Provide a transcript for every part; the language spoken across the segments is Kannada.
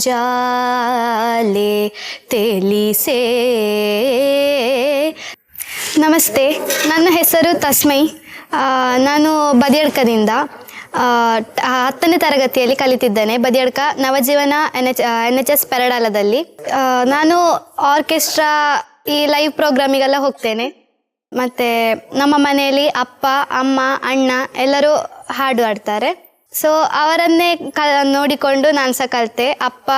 ಜಾಲೆ ತಿಳಿಸೇ. ನಮಸ್ತೆ, ನನ್ನ ಹೆಸರು ತಸ್ಮೈ. ನಾನು ಬದಿಯಡ್ಕದಿಂದ 10ನೇ ತರಗತಿಯಲ್ಲಿ ಕಲಿತಿದ್ದೇನೆ. ಬದಿಯಡ್ಕ ನವಜೀವನ NHS ಪೆರಡಾಲದಲ್ಲಿ. ನಾನು ಆರ್ಕೆಸ್ಟ್ರಾ ಈ ಲೈವ್ ಪ್ರೋಗ್ರಾಮಿಗೆಲ್ಲ ಹೋಗ್ತೇನೆ. ಮತ್ತು ನಮ್ಮ ಮನೆಯಲ್ಲಿ ಅಪ್ಪ, ಅಮ್ಮ, ಅಣ್ಣ ಎಲ್ಲರೂ ಹಾಡು ಹಾಡ್ತಾರೆ. ಸೊ ಅವರನ್ನೇ ನೋಡಿಕೊಂಡು ನಾನು ಸಹ ಕಲಿತೆ. ಅಪ್ಪ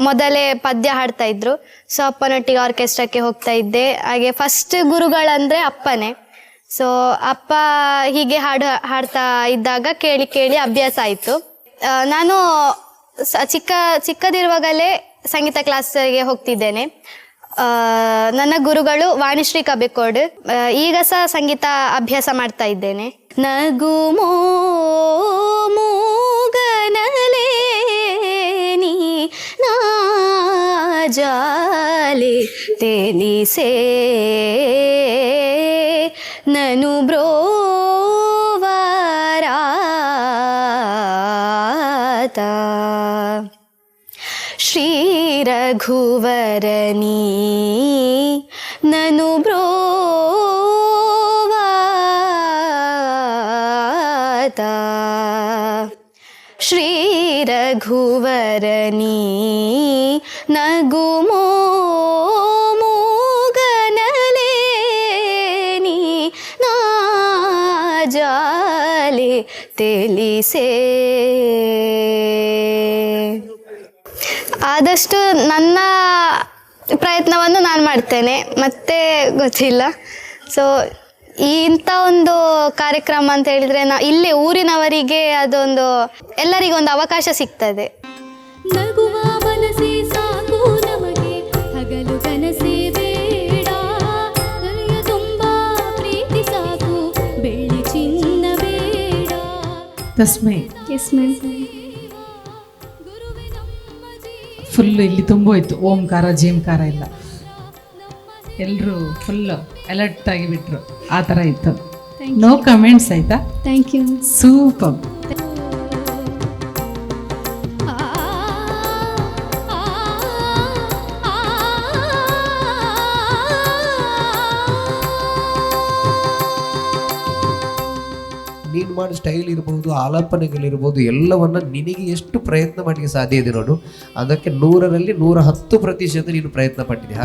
ಮೊದಲೇ ಪದ್ಯ ಹಾಡ್ತಾ ಇದ್ರು, ಸೊ ಅಪ್ಪನೊಟ್ಟಿಗೆ ಆರ್ಕೆಸ್ಟ್ರಾಕ್ಕೆ ಹೋಗ್ತಾ ಇದ್ದೆ. ಹಾಗೆ ಫಸ್ಟ್ ಗುರುಗಳಂದರೆ ಅಪ್ಪನೇ. ಸೊ ಅಪ್ಪ ಹೀಗೆ ಹಾಡ್ತಾ ಇದ್ದಾಗ ಕೇಳಿ ಕೇಳಿ ಅಭ್ಯಾಸ ಆಯಿತು. ನಾನು ಚಿಕ್ಕದಿರುವಾಗಲೇ ಸಂಗೀತ ಕ್ಲಾಸಿಗೆ ಹೋಗ್ತಿದ್ದೇನೆ. ನನ್ನ ಗುರುಗಳು ವಾಣಿಶ್ರೀ ಕಬೇಕೋಡ್. ಈಗ ಸಹ ಸಂಗೀತ ಅಭ್ಯಾಸ ಮಾಡ್ತಾ ಇದ್ದೇನೆ. ನಗುಮೋ ಮೂಗನಲೇ ನೀ ನಾ ಜಾಲೆ ತಿಳಿಸೇ ನನು ಬ್ರೋವಾರಾತ ಶ್ರೀ ರಘುವರನಿ ನನು ಬ್ರೋವಾತ ಶ್ರೀ ರಘುವರನಿ ನಗುಮೋ ಮೂಗನಲೇ ನೀ ನಾ ಜಾಲೆ ತಿಳಿಸೇ. ಆದಷ್ಟು ನನ್ನ ಪ್ರಯತ್ನವನ್ನು ನಾನು ಮಾಡ್ತೇನೆ, ಮತ್ತೆ ಗೊತ್ತಿಲ್ಲ. ಸೊ ಇಂಥ ಒಂದು ಕಾರ್ಯಕ್ರಮ ಅಂತ ಹೇಳಿದರೆ ಇಲ್ಲಿ ಊರಿನವರಿಗೆ ಅದೊಂದು ಎಲ್ಲರಿಗೊಂದು ಅವಕಾಶ ಸಿಗ್ತದೆ. ನಗುವ ಮನಸ್ಸೇ ಸಾಕು ನಮಗೆ, ಹಗಲು ಕನಸೇ ಬೇಡ, ನನಗೆ ತುಂಬ ಪ್ರೀತಿ ಸಾಕು, ಬೆಳ್ಳಿ ಚಿನ್ನ ಬೇಡ. ತಸ್ಮೈ. Yes ma'am. ಫುಲ್ ಇಲ್ಲಿ ತುಂಬೋಯ್ತು, ಓಂಕಾರ ಜೀಂಕಾರ ಇಲ್ಲ, ಎಲ್ಲರೂ ಫುಲ್ ಅಲರ್ಟ್ ಆಗಿಬಿಟ್ರು. ಆ ಥರ ಇತ್ತು. ನೋ ಕಮೆಂಟ್ಸ್ ಆಯ್ತಾ? Thank you. ಸೂಪರ್. ನೀನು ಮಾಡೋ ಸ್ಟೈಲ್ ಇರ್ಬೋದು, ಆಲಾಪನೆಗಳಿರ್ಬೋದು, ಎಲ್ಲವನ್ನ ನಿನಗೆ ಎಷ್ಟು ಪ್ರಯತ್ನ ಮಾಡಲಿಕ್ಕೆ ಸಾಧ್ಯ ಇದೆ ನೋಡು, ಅದಕ್ಕೆ 100ರಲ್ಲಿ 110% ನೀನು ಪ್ರಯತ್ನ ಪಟ್ಟಿದೆ.